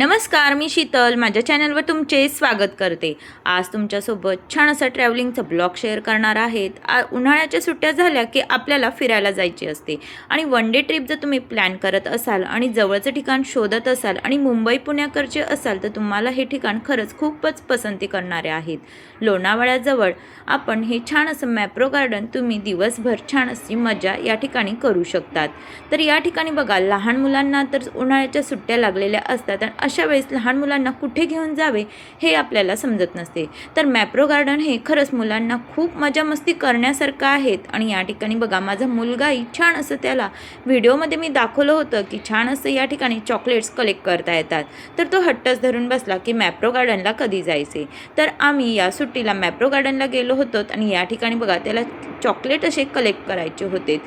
नमस्कार, मी शीतल माझ्या चॅनलवर तुमचे स्वागत करते। आज तुमच्यासोबत छान असा ट्रॅव्हलिंगचा ब्लॉग शेअर करणार आहेत। उन्हाळ्याच्या सुट्ट्या झाल्या की आपल्याला फिरायला जायचे असते आणि वन डे ट्रिप जर तुम्ही प्लॅन करत असाल आणि जवळचं ठिकाण शोधत असाल आणि मुंबई पुण्याकडचे असाल तर तुम्हाला हे ठिकाण खरंच खूपच पसंती करणारे आहेत। लोणावळ्याजवळ आपण हे छान असं मॅप्रो गार्डन तुम्ही दिवसभर छान अशी मजा या ठिकाणी करू शकतात। तर या ठिकाणी बघा, लहान मुलांना तर उन्हाळ्याच्या सुट्ट्या लागलेल्या असतात आणि अशा वेळेस लहान मुलांना कुठे घेऊन जावे हे आपल्याला समजत नसते। तर मॅप्रो गार्डन हे खरंच मुलांना खूप मजा मस्ती करण्यासारखं आहेत। आणि या ठिकाणी बघा, माझा मुलगाही छान असं, त्याला व्हिडिओमध्ये मी दाखवलं होतं की छान असं या ठिकाणी चॉकलेट्स कलेक्ट करता येतात। तर तो हट्टच धरून बसला की मॅप्रो गार्डनला कधी जायचे। तर आम्ही या सुट्टीला मॅप्रो गार्डनला गेलो होतो आणि या ठिकाणी बघा, त्याला चॉकलेट असे कलेक्ट करायचे होते।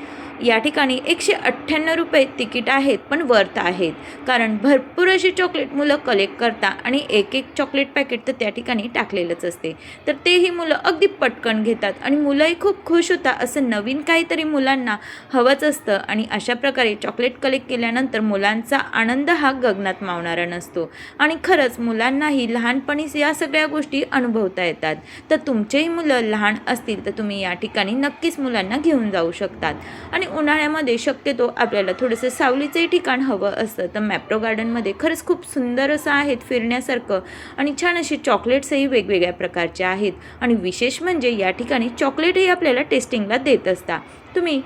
या ठिकाणी 198 रुपये तिकीट आहेत, पण वर्थ आहेत, कारण भरपूर अशी चॉकलेट मुलं कलेक्ट करतात आणि एक एक चॉकलेट पॅकेट तर त्या ठिकाणी टाकलेलंच असते। तर तेही मुलं अगदी पटकन घेतात आणि मुलंही खूप खुश होतात। असं नवीन काहीतरी मुलांना हवंच असतं आणि अशा प्रकारे चॉकलेट कलेक्ट केल्यानंतर मुलांचा आनंद हा गगनात मावणारा नसतो आणि खरंच मुलांनाही लहानपणीच या सगळ्या गोष्टी अनुभवता येतात। तर तुमचेही मुलं लहान असतील तर तुम्ही या ठिकाणी नक्कीच मुलांना घेऊन जाऊ शकतात। आणि उन्हाळ्यामध्ये शक्यतो आपल्याला थोडंसं सावलीचंही ठिकाण हवं असतं, तर मॅप्रो गार्डनमध्ये खरंच खूप सुंदर असं आहेत फिरण्यासारखं आणि छान असे चॉकलेट्सही वेगवेगळ्या प्रकारचे आहेत। आणि विशेष म्हणजे या ठिकाणी चॉकलेटही आपल्याला टेस्टिंगला देत असतात। तुम्ही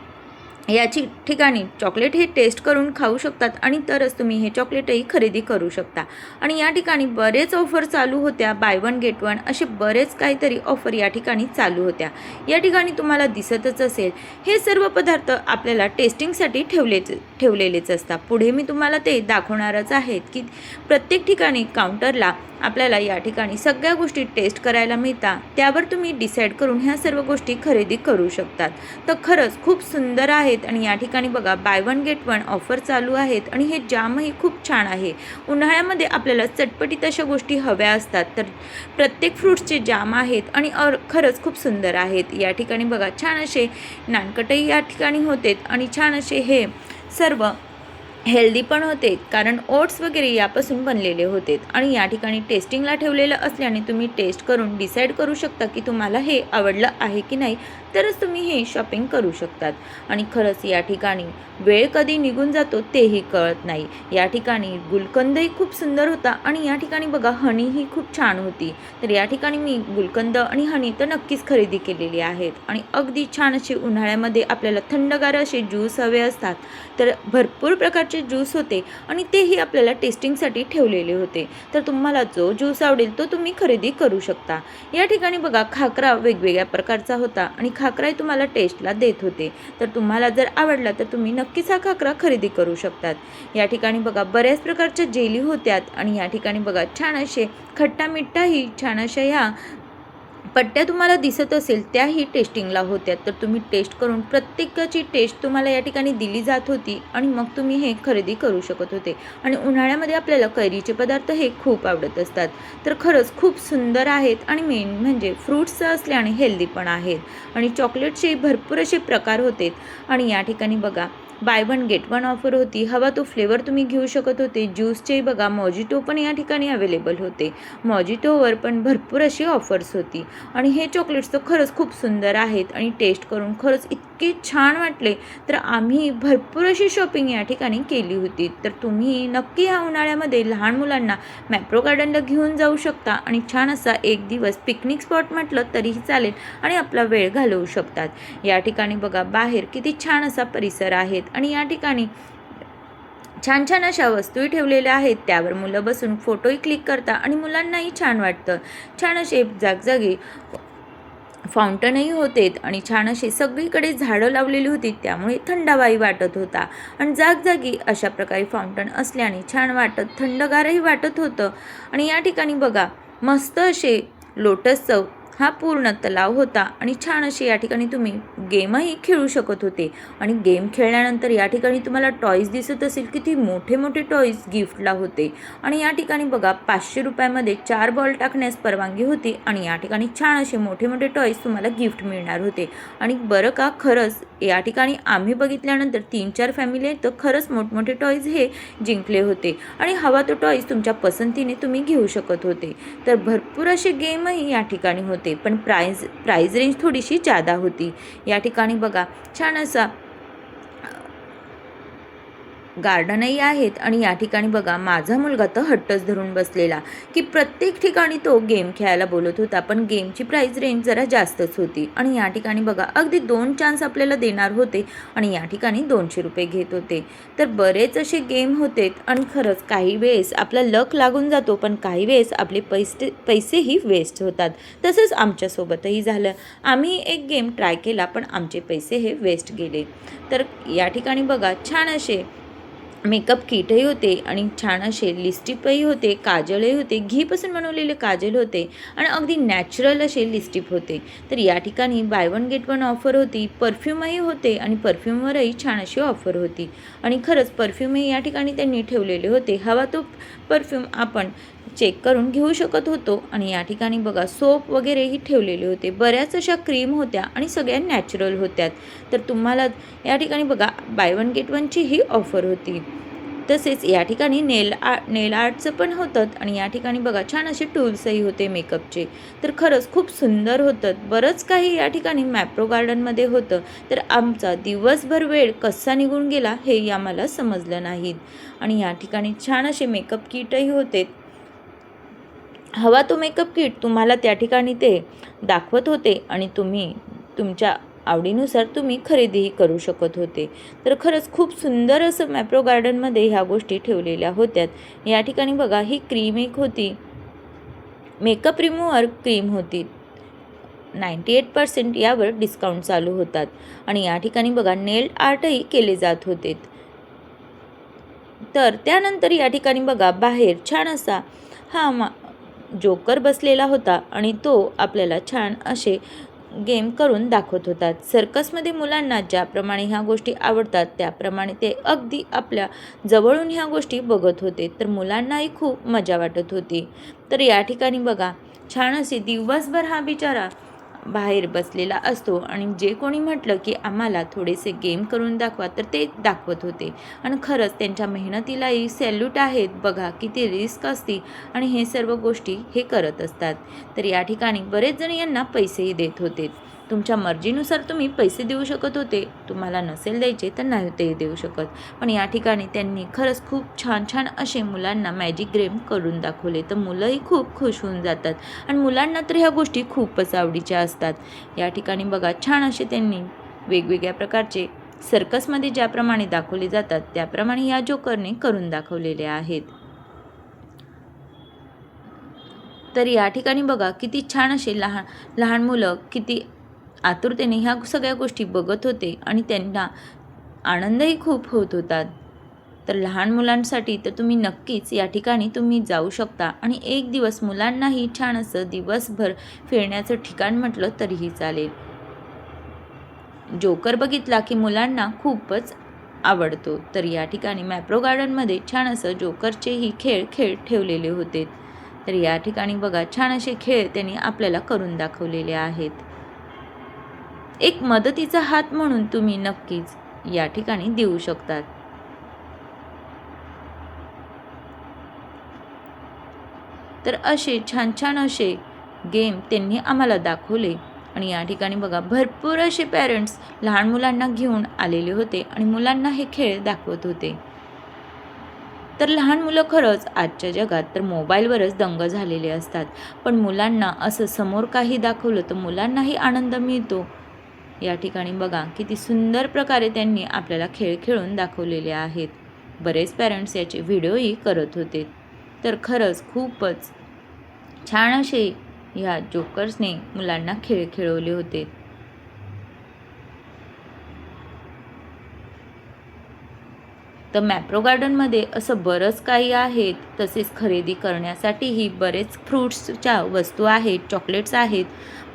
याची ठिकाणी चॉकलेट हे टेस्ट करून खाऊ शकतात आणि तरच तुम्ही हे चॉकलेटही खरेदी करू शकता। आणि या ठिकाणी बरेच ऑफर चालू होत्या, बाय वन गेट वन असे बरेच काहीतरी ऑफर या ठिकाणी चालू होत्या। या ठिकाणी तुम्हाला दिसतच असेल, हे सर्व पदार्थ आपल्याला टेस्टिंगसाठी ठेवलेलेच असतात। पुढे मी तुम्हाला ते दाखवणारच आहेत की प्रत्येक ठिकाणी काउंटरला आपल्याला या ठिकाणी सगळ्या गोष्टी टेस्ट करायला मिळतात, त्यावर तुम्ही डिसाईड करून ह्या सर्व गोष्टी खरेदी करू शकतात। तर खरंच खूप सुंदर आहेत आणि या ठिकाणी बघा, by one get one offer चालू आहेत आणि हे जामही खूप छान आहे। उन्हाळ्यामध्ये आपल्याला चटपटीत अशा गोष्टी हव्या असतात, तर प्रत्येक फ्रूट्सचे जाम आहेत आणि खरंच खूप सुंदर आहेत। या ठिकाणी बघा, छान असे नानकटही या ठिकाणी होते आणि छान असे हे सर्व हेल्दी पण होते, कारण ओट्स वगैरे यापासून बनलेले होते। आणि या ठिकाणी टेस्टिंगला ठेवलेलं असल्याने तुम्ही टेस्ट करून डिसाईड करू शकता की तुम्हाला हे आवडलं आहे की नाही, तरच तुम्ही हे शॉपिंग करू शकतात। आणि खरंच या ठिकाणी वेळ कधी निघून जातो तेही कळत नाही। या ठिकाणी गुलकंदही खूप सुंदर होता आणि या ठिकाणी बघा, हनीही खूप छान होती। तर या ठिकाणी मी गुलकंद आणि हनी तर नक्कीच खरेदी केलेली आहेत। आणि अगदी छान असे उन्हाळ्यामध्ये आपल्याला थंडगार असे ज्यूस हवे असतात, तर भरपूर प्रकारचे ज्यूस होते आणि तेही आपल्याला टेस्टिंगसाठी ठेवलेले होते। तर तुम्हाला जो ज्यूस आवडेल तो तुम्ही खरेदी करू शकता। या ठिकाणी बघा, खाकरा वेगवेगळ्या प्रकारचा होता आणि खाकराही तुम्हाला टेस्टला देत होते। तर तुम्हाला जर आवडला तर तुम्ही नक्कीच हा खाकरा खरेदी करू शकतात। या ठिकाणी बघा, बऱ्याच प्रकारच्या जेली होत्यात आणि या ठिकाणी बघा, छान असे खट्टा मिठाही छान अशा ह्या पट्ट्या तुम्हाला दिसत असेल त्याही टेस्टिंगला होत्या। तर तुम्ही टेस्ट करून प्रत्येकाची टेस्ट तुम्हाला या ठिकाणी दिली जात होती आणि मग तुम्ही हे खरेदी करू शकत होते। आणि उन्हाळ्यामध्ये आपल्याला कैरीचे पदार्थ हे खूप आवडत असतात, तर खरंच खूप सुंदर आहेत आणि मेन म्हणजे फ्रूट्सचं असल्याने हेल्दी पण आहेत। आणि चॉकलेटचे भरपूर असे प्रकार होते आणि या ठिकाणी बघा, by one get one offer होती, हवा तो फ्लेवर तुम्ही घेऊ शकत होते। ज्यूसचे बघा, मॉजिटो पण या ठिकाणी अवेलेबल होते, मॉजिटोवर पण भरपूर अशी ऑफर्स होती। आणि हे चॉकलेट्स तर खरंच खूप सुंदर आहेत आणि टेस्ट करून खरंच इतके छान वाटले, तर आम्ही भरपूर अशी शॉपिंग या ठिकाणी केली होती। तर तुम्ही नक्की ह्या उन्हाळ्यामध्ये लहान मुलांना मॅप्रो गार्डनला घेऊन जाऊ शकता आणि छान असा एक दिवस पिकनिक स्पॉट म्हटलं तरीही चालेल आणि आपला वेळ घालवू शकतात। या ठिकाणी बघा, बाहेर किती छान असा परिसर आहेत आणि या ठिकाणी छान छान अशा वस्तूही ठेवलेल्या आहेत, त्यावर मुलं बसून फोटोही क्लिक करतात आणि मुलांनाही छान वाटतं। छान असे जागजागी फाउंटनही होते आणि छान असे सगळीकडे झाडं लावलेली होती, त्यामुळे थंडावाही वाटत होता। आणि जागजागी अशा प्रकारे फाउंटन असल्याने छान वाटत, थंडगारही वाटत होतं। आणि या ठिकाणी बघा, मस्त असे लोटसचं हा पूर्ण तलाव होता आणि छान असे या ठिकाणी तुम्ही गेमही खेळू शकत होते. आणि गेम खेळल्यानंतर या ठिकाणी तुम्हाला टॉईज दिसत असेल, किती मोठे मोठे टॉईज गिफ्टला होते. आणि या ठिकाणी बघा 500 रुपयामध्ये 4 बॉल टाकण्यास परवानगी होती आणि या ठिकाणी छान असे मोठे मोठे टॉईज तुम्हाला गिफ्ट मिळणार होते. आणि बरं का, खरंच या ठिकाणी आम्ही बघितल्यानंतर 3-4 फॅमिली तर खरंच मोठमोठे टॉईज हे जिंकले होते आणि हवा तो टॉईज तुमच्या पसंतीने तुम्ही घेऊ शकत होते. तर भरपूर असे गेमही या ठिकाणी होते, पण प्राईज रेंज थोडीशी जादा होती. या ठिकाणी बघा छान असा गार्डनही आहेत आणि या ठिकाणी बघा माझा मुलगा तर हट्टच धरून बसलेला की प्रत्येक ठिकाणी तो गेम खेळायला बोलत होता, पण गेमची प्राईस रेंज जरा जास्तच होती. आणि या ठिकाणी बघा अगदी 2 चान्स आपल्याला देणार होते आणि या ठिकाणी 200 रुपये घेत होते. तर बरेच असे गेम होते आणि खरंच काही वेळेस आपला लक लागून जातो, पण काही वेळेस आपले पैसेही वेस्ट होतात. तसंच आमच्यासोबतही झालं. आम्ही एक गेम ट्राय केला, पण आमचे पैसे हे वेस्ट गेले. तर या ठिकाणी बघा छान असे मेकअप किटही होते आणि छान असे लिपस्टिकही होते, काजळही होते, घीपासून बनवलेले काजल होते आणि अगदी नॅचरल असे लिपस्टिक होते. तर या ठिकाणी by one get one offer होती. परफ्यूमही होते आणि परफ्यूमवरही छान अशी ऑफर होती. आणि खरंच परफ्यूमही या ठिकाणी त्यांनी ठेवलेले होते. हवा तो परफ्यूम आपण चेक करून घेऊ शकत होतो. आणि या ठिकाणी बघा सोप वगैरेही ठेवलेले होते. बऱ्याच अशा क्रीम होत्या आणि सगळ्या नॅचरल होत्या. तर तुम्हाला या ठिकाणी बघा बाय वन गेट वनची ही ऑफर होती. तसेच या ठिकाणी नेल आर्टचं पण होतं आणि या ठिकाणी बघा छान असे टूल्सही होते मेकअपचे. तर खरंच खूप सुंदर होतं. बरंच काही या ठिकाणी मॅप्रो गार्डनमध्ये होतं. तर आमचा दिवसभर वेळ कसा निघून गेला हे आम्हाला समजलं नाही. आणि या ठिकाणी छान असे मेकअप किटही होते. हवा तो मेकअप किट तुम्हाला त्या ठिकाणी ते दाखवत होते आणि तुम्ही तुमच्या आवडीनुसार तुम्ही खरेदीही करू शकत होते. तर खरंच खूप सुंदर असं मॅप्रो गार्डनमध्ये ह्या गोष्टी ठेवलेल्या होत्यात. या ठिकाणी बघा ही क्रीम एक होती, मेकअप रिमूव्हर क्रीम होती. 98% यावर डिस्काउंट चालू होतात. आणि या ठिकाणी बघा नेल आर्टही केले जात होते. तर त्यानंतर या ठिकाणी बघा बाहेर छान असा जोकर बसलेला होता आणि तो आपल्याला छान असे गेम करून दाखवत होतात. सर्कसमध्ये मुलांना ज्याप्रमाणे ह्या गोष्टी आवडतात त्याप्रमाणे ते अगदी आपल्या जवळून ह्या गोष्टी बघत होते. तर मुलांनाही खूप मजा वाटत होती. तर या ठिकाणी बघा छान असे दिवसभर हा बिचारा बाहेर बसलेला असतो आणि जे कोणी म्हटलं की आम्हाला थोडेसे गेम करून दाखवा तर ते दाखवत होते. आणि खरंच त्यांच्या मेहनतीलाही सॅल्यूट आहेत. बघा किती रिस्क असते आणि हे सर्व गोष्टी हे करत असतात. तर या ठिकाणी बरेच जण यांना पैसेही देत होते. तुमच्या मर्जीनुसार तुम्ही पैसे देऊ शकत होते. तुम्हाला नसेल द्यायचे तर नाही ते देऊ शकत. पण या ठिकाणी त्यांनी खरंच खूप छान छान असे मुलांना मॅजिक गेम करून दाखवले. तर मुलंही खूप खुश होऊन जातात आणि मुलांना तर ह्या गोष्टी खूपच आवडीच्या असतात. या ठिकाणी बघा छान असे त्यांनी वेगवेगळ्या प्रकारचे सर्कसमध्ये ज्याप्रमाणे दाखवले जातात त्याप्रमाणे या जोकरने करून दाखवलेले आहेत. तर या ठिकाणी बघा किती छान असे लहान लहान मुलं किती आतुरतेने ह्या सगळ्या गोष्टी बघत होते आणि त्यांना आनंदही खूप होत होता. तर लहान मुलांसाठी तर तुम्ही नक्कीच या ठिकाणी तुम्ही जाऊ शकता आणि एक दिवस मुलांनाही छान असं दिवसभर फिरण्याचं ठिकाण म्हटलं तरीही चालेल. जोकर बघितला की मुलांना खूपच आवडतो. तर या ठिकाणी मॅप्रो गार्डनमध्ये छान असं जोकरचेही खेळ ठेवलेले होते. तर या ठिकाणी बघा छान असे खेळ त्यांनी आपल्याला करून दाखवलेले आहेत. एक मदतीचा हात म्हणून तुम्ही नक्कीच या ठिकाणी देऊ शकतात. तर असे छान छान असे गेम त्यांनी आम्हाला दाखवले. आणि या ठिकाणी बघा भरपूर असे पॅरेंट्स लहान मुलांना घेऊन आलेले होते आणि मुलांना हे खेळ दाखवत होते. तर लहान मुलं खरंच आजच्या जगात तर मोबाईलवरच दंग झालेले असतात, पण मुलांना असं समोर काही दाखवलं तर मुलांनाही आनंद मिळतो. या ठिकाणी बघा किती सुंदर प्रकारे त्यांनी आपल्याला खेळ खेळून दाखवलेले आहेत. बरेच पॅरेंट्स याचे व्हिडिओही करत होते. तर खरंच खूपच छान असे ह्या जोकर्सने मुलांना खेळ खेळवले होते. तर मॅप्रो गार्डनमध्ये असं बरंच काही आहेत. तसेच खरेदी करण्यासाठीही बरेच फ्रूट्सच्या वस्तू आहेत, चॉकलेट्स आहेत.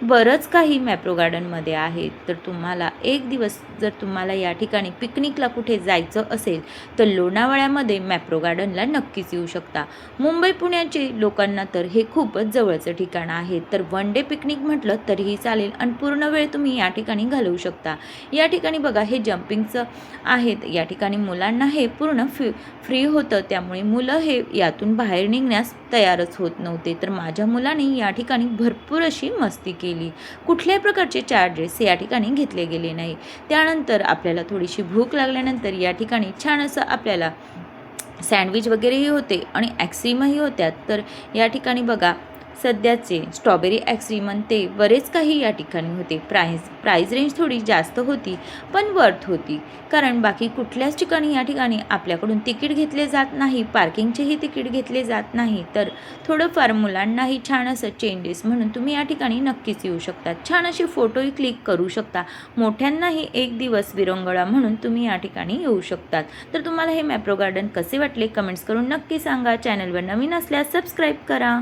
बरंच काही मॅप्रो गार्डनमध्ये आहे. तर तुम्हाला एक दिवस जर तुम्हाला या ठिकाणी पिकनिकला कुठे जायचं असेल तर लोणावळ्यामध्ये मॅप्रो गार्डनला नक्कीच येऊ शकता. मुंबई पुण्याचे लोकांना तर हे खूपच जवळचं ठिकाण आहे. तर वन डे पिकनिक म्हटलं तरीही चालेल आणि पूर्ण वेळ तुम्ही या ठिकाणी घालवू शकता. या ठिकाणी बघा हे जम्पिंगचं आहेत. या ठिकाणी मुलांना हे पूर्ण फ्री होतं, त्यामुळे मुलं हे यातून बाहेर निघण्यास तयारच होत नव्हते. तर माझ्या मुलाने या ठिकाणी भरपूर अशी मस्ती केली. कुठल्याही प्रकारचे चार्जेस या ठिकाणी घेतले गेले नाही. त्यानंतर आपल्याला थोडीशी भूक लागल्यानंतर या ठिकाणी छान असं आपल्याला सँडविच वगैरेही होते आणि ॲक्सक्रीमही होत्या. तर या ठिकाणी बघा सध्याचे स्ट्रॉबेरी ॲक्सक्रीम आणि ते बरेच काही या ठिकाणी होते. प्राईज रेंज थोडी जास्त होती पण वर्थ होती, कारण बाकी कुठल्याच ठिकाणी या ठिकाणी आपल्याकडून तिकीट घेतले जात नाही, पार्किंगचेही तिकीट घेतले जात नाही. तर थोडंफार मुलांनाही छान असं चेंजेस म्हणून तुम्ही या ठिकाणी नक्कीच येऊ शकता. छान असे फोटोही क्लिक करू शकता. मोठ्यांनाही एक दिवस विरंगुळा म्हणून तुम्ही या ठिकाणी येऊ शकतात. तर तुम्हाला हे मॅप्रो गार्डन कसे वाटले कमेंट्स करून नक्की सांगा. चॅनलवर नवीन असल्यास सबस्क्राईब करा.